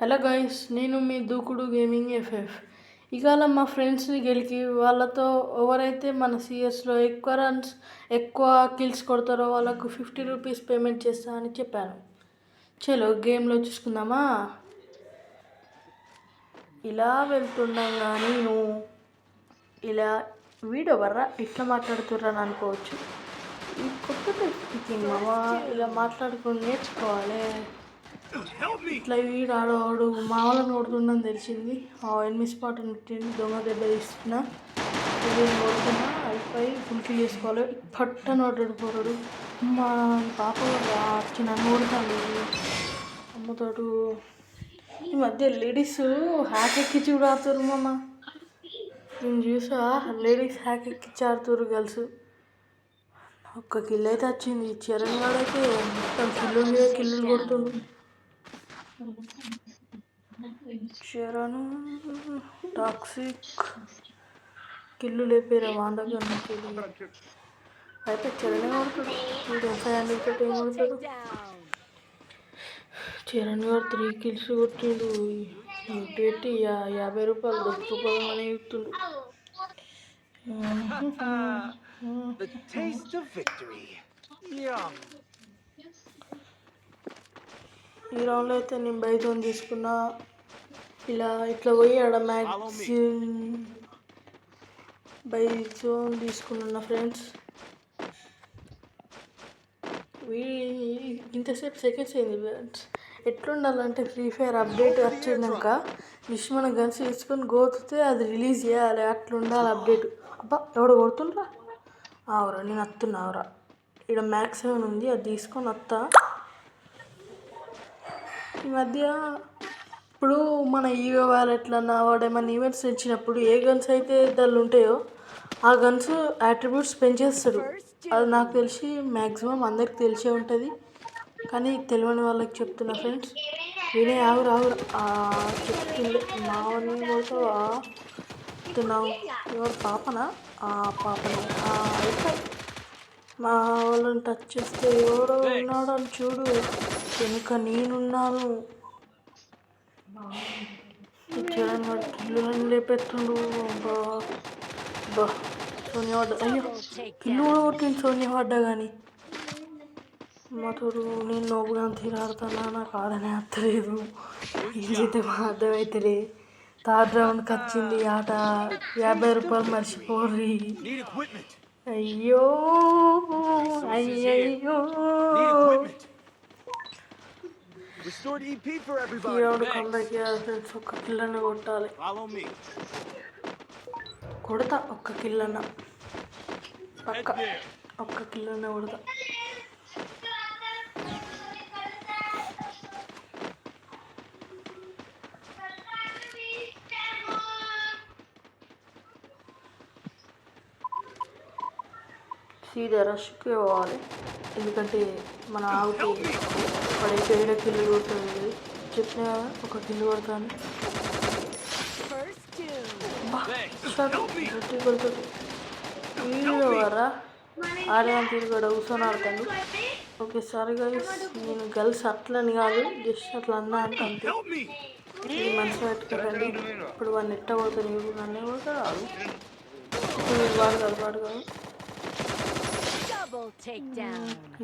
Hello guys, నేను మీ దూకుడు gaming FF. ఇవాళ మా ఫ్రెండ్స్ని గెలికి వాళ్ళతో ఎవరైతే మన సిఎస్లో ఎక్కువ రన్స్ ఎక్కువ కిల్స్ కొడతారో వాళ్ళకు 50 రూపీస్ పేమెంట్ చేస్తా అని చెప్పాను. చలో గేమ్లో చూసుకుందామా. ఇలా వెళ్తుండగా నేను ఇలా వీడియో వర్రా ఇట్లా మాట్లాడుతున్నాను అనుకోవచ్చు. ఈ కొత్త స్పీకింగ్ మామా ఇలా మాట్లాడుకుని నేర్చుకోవాలి. ఇట్లా వీడు ఆడవాడు మా వాళ్ళని కొడుతుండని తెలిసింది. ఎనిమిది స్పాట్ పెట్టింది, దొంగ దెబ్బ తీస్తున్నా, వీడిని కొడుతున్నా, అయిపోయి ఫుల్కి చేసుకోవాలి. పట్టని పడ్డాడు మా పాప వచ్చి నన్ను కొడతాను అమ్మతోడు. ఈ మధ్య లేడీస్ హ్యాక్ ఎక్కించి కూడా ఆడుతారు మామ. నేను చూసా లేడీస్ హ్యాక్ ఎక్కించి ఆడుతారు గర్ల్స్. ఒక్క కిల్ అయితే వచ్చింది. చరణ్ వాడైతే మొత్తం కిల్లు మీద కిల్లులు కొడుతుండు. చరణ్ టాక్సిక్ కిల్లు లేపారా వాళ్ళ దగ్గర నుంచి అయితే చరణ్ కొడుతాడు. వీడు 500 తోటి ఏం కొడతాడు. చరణ్ గారు 3 కిల్స్ కొట్టిండు. పెట్టి 50 రూపాయలు 10 రూపాయలు మనీ ఇస్తుండు. ఈ రౌండ్లో అయితే నేను బయట తీసుకున్నా. ఇట్లా పోయి ఆడ మ్యాక్సిమం బైజోన్ తీసుకున్నా ఫ్రెండ్స్. ఇంతసేపు సెకండ్స్ అయింది ఫ్రెండ్స్. ఎట్లుండాలంటే ఫ్రీ ఫైర్ అప్డేట్ వచ్చినాక జస్ట్ మన గన్స్ తీసుకొని గోతితే అది రిలీజ్ చేయాలి. అట్లుండాలి అప్డేట్. అబ్బా ఎవడు కొడుతుండ్రా? ఆవరా నేను వస్తున్నా. ఆవరా ఇక్కడ మ్యాక్స్ 7 ఉంది, అది తీసుకొని వస్తా. ఈ మధ్య ఇప్పుడు మన ఈవో వ్యాలెట్లన్నా వాడేమన్నా ఈవెంట్స్ ఇచ్చినప్పుడు ఏ గన్స్ అయితే దాళ్ళు ఉంటాయో ఆ గన్స్ అట్రిబ్యూట్స్ పెంచేస్తాడు. అది నాకు తెలిసి మ్యాక్సిమం అందరికి తెలిసే ఉంటుంది, కానీ తెలియని వాళ్ళకి చెప్తున్నా ఫ్రెండ్స్. నేనే ఆవురు చెప్తుండే మావని పోతావా చెప్తున్నావు. ఎవరు పాపనా? పాపనే అయితే మా వాళ్ళని టచ్ చేస్తే ఎవరో ఉన్నాడు అని చూడు, వెనుక నేనున్నాను. చరణ్ వాడు కిల్లులను లేపెత్తుండు. బా సోనియా పడ్డా. అయ్యో కిల్లు కూడా కొట్టింది సోనియా పడ్డా. కానీ మాతోడు నేను నోపుగా తీరాడుతున్నా, నాకు ఆడనే అర్థలేదు. ఏం చేస్తే మా అర్థమవుతుంది. థర్డ్ రౌండ్కి వచ్చింది ఆట. 50 రూపాయలు మర్చిపోర్రి. అయ్యో అయ్యయ్యో ఈ రౌండ్ కంబ్యాక్ చేయాలి ఫ్రెండ్స్. ఒక్క కిల్ అన్న కొట్టాలి. కొడతా ఒక్క కిల్ అన్న, పక్క ఒక్క కిల్ అన్న కొడతా. సీదా రష్కి పోవాలి, ఎందుకంటే మన ఆవుకి పడైతే 7 కిల్లు కొడుతుంది. చెప్పిన ఒక కిల్లు కొడతాను. గట్టి కొడుతుంది. వీడియోరా ఆడేమని తిరిగాడు కూర్చొని ఆడతాను. ఒకేసారి నేను గర్ల్స్ అట్లని కాదు, జస్ట్ అట్లా అన్నా అంటే అంతే. ఇది మనసు పెట్టుకోకండి. ఇప్పుడు వాడిని ఎట్ట కొడతాను, ఇప్పుడు నన్నే కొడతాడు. రాదు వాడు కాదు, వాడు కాదు.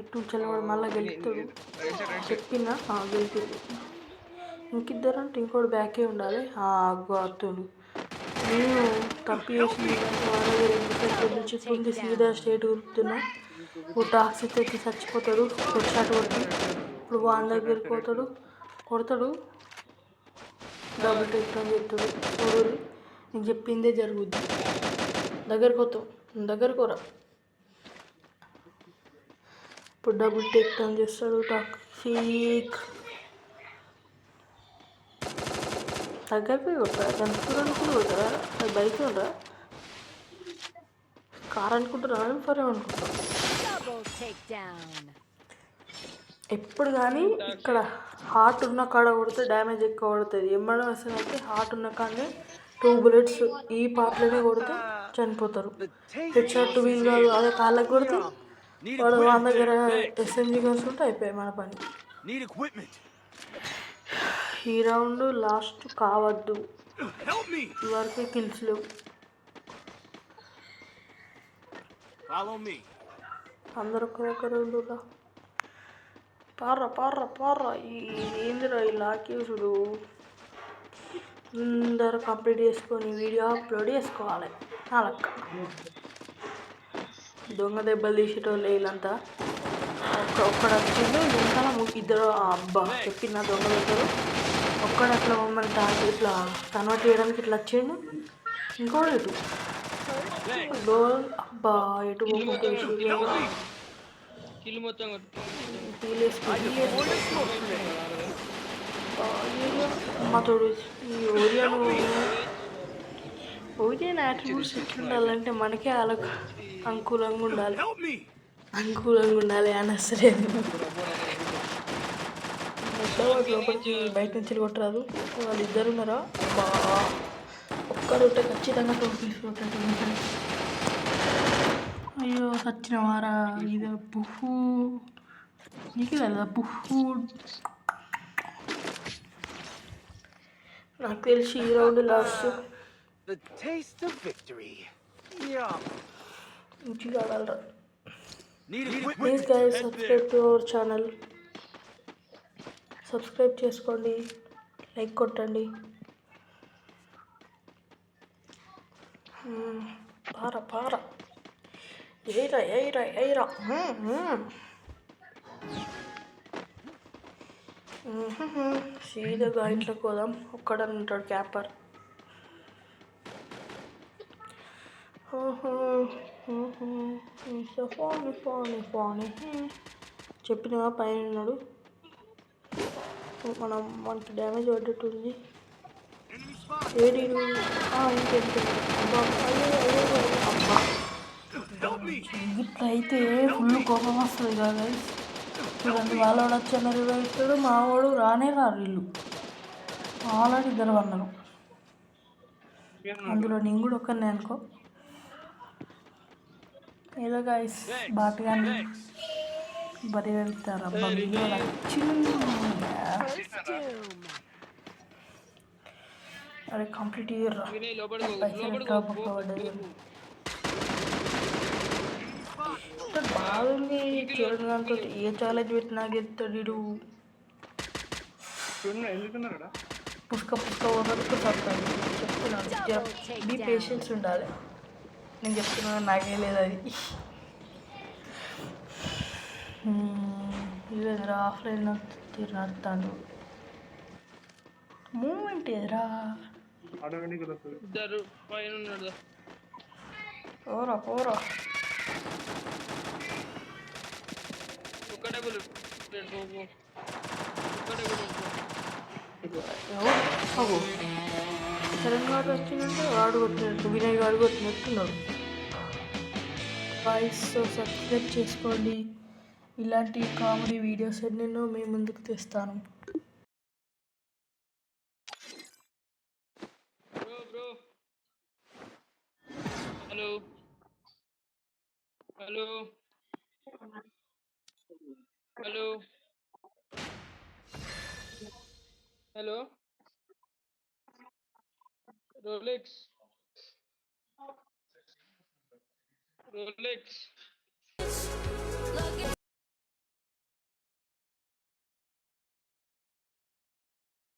ఇటు చల్లవాడు మళ్ళీ గెలుపుతాడు. చెప్పినా గెలుపుతాడు. ఇంకిద్దరు అంటే ఇంకోటి బ్యాకే ఉండాలి. అత్తుడు నేను తప్పు చేసి నుంచి సీదా స్టేట్ ఉరుకుతున్నా. ఓ టాక్సీ ఎత్తి చచ్చిపోతాడు. హెడ్ షాట్ కొట్టి ఇప్పుడు వాన్ దగ్గరికి పోతాడు, కొడతాడు, డబుల్ టేక్ అని చెప్తాడు. చూడు నేను చెప్పిందే జరుగుద్ది. దగ్గరకు పోతావు, దగ్గరకు రా. ఇప్పుడు డబుల్ టేక్ టర్న్ చేస్తాడు. టాక్సిక్ దగ్గరికి కొట్టారా? కనుక్కుని కొట్టారా? అది బైక్ ఉండరా? కార్ అనుకుంటున్నా, ఫర్ అనుకుంటా. ఎప్పుడు కానీ ఇక్కడ హార్ట్ ఉన్న కాడ కొడితే డ్యామేజ్ ఎక్కువ పడుతుంది. ఎమ్మడం అసలు అయితే హార్ట్ ఉన్న కాడనే 2 bullets ఈ పార్ట్లోనే కొడితే చనిపోతారు. హెడ్ షాట్ 2 వీల్ కాదు, అదే కాళ్ళకి కొడితే వాడు వాళ్ళ దగ్గర SMG గన్స్ ఉంటే అయిపోయాయి మన పని. ఈ రౌండ్ లాస్ట్ కావద్దు. ఇవరకే కిల్స్ లేవు. అందరు ఒక్కరొక్కరు పార్రా ఏందిరా ఈ లాకేసుడు. అందరు కంప్లీట్ చేసుకొని వీడియో అప్లోడ్ చేసుకోవాలి. నా లెక్క దొంగ దెబ్బలు తీసేటోళ్ళు వీళ్ళంతా. ఒక్కడు వచ్చిండు వెనకాల ఇద్దరు. అబ్బా చెప్పిన దొంగ దెబ్బలు. ఒక్కడు అట్లా మమ్మల్ని ఇట్లా కన్వర్ట్ చేయడానికి ఇట్లా వచ్చిండు. ఇంకోటి ఇటు అబ్బా ఎటు పోకుంటే మాతోడు ఈ ఓరియన్ యాట్రిబ్యూట్స్ ఎట్లుండాలంటే మనకే వాళ్ళకు అనుకూలంగా ఉండాలి అని అసలేదు. లోపలికి బయట నుంచి కొట్టరాదు. వాళ్ళిద్దరు ఉన్నారా? బా ఒక్కడు ఉంటే ఖచ్చితంగా తీసుకుంటాడు. అయ్యో సచ్చిన వారా. ఇది పువ్వు నీకు కదా పువ్వు. నాకు తెలిసి ఈ రౌండ్ లాస్ట్ మంచిగా ఆడాలరా. Please guys subscribe to our channel. Subscribe చేసుకోండి, లైక్ కొట్టండి. పారా ఎయిరా సీదాగా ఇంట్లోకి పోదాం. ఒక్కడని ఉంటాడు క్యాపర్. చెప్పినవా పైన ఉన్నాడు. మనకి డ్యామేజ్ పడ్డట్టుంది. ఏడి ఇంకెంత అబ్బా ఇట్లా అయితే ఫుల్ కోపం వస్తుంది కదా. చూడండి వాళ్ళవాడు వచ్చి రివైస్తాడు, మా వాడు రారు వీళ్ళు. ఆల్రెడీ ఇద్దరు అన్నారు. అందులో నేను కూడా ఒక్కనే అనుకో. ఏదో గైస్ బాట్గాని బరి వెళ్తారు. అబ్బా వీడియో వచ్చింది. అరే కంప్లీట్ ఇయర్ పైసలు ఎట్లా పడ్డది. బాగుంది చూడండి. దాంతో ఏ ఛాలెంజ్ పెట్టినా గెలుతాడు. పుష్క వరకు చదువుతాడు. చెప్తున్నాను బీ పేషెన్స్ ఉండాలి. నేను చెప్తున్నాను నాకే లేదు అది. ఇదేదిరా ఆఫ్లైన్ నడుతాడు. మూమెంట్ ఏదిరా. పోరా చరణ్ గారు వచ్చిందంటే వాడు కొట్టినట్టు, వినయ్ గారు కొట్టినట్టున్నాడు. వాయిస్ సబ్స్క్రైబ్ చేసుకోండి. ఇలాంటి కామెడీ వీడియోస్ ఎన్నెన్నో మీ ముందుకు తెస్తాను. Hello Rolex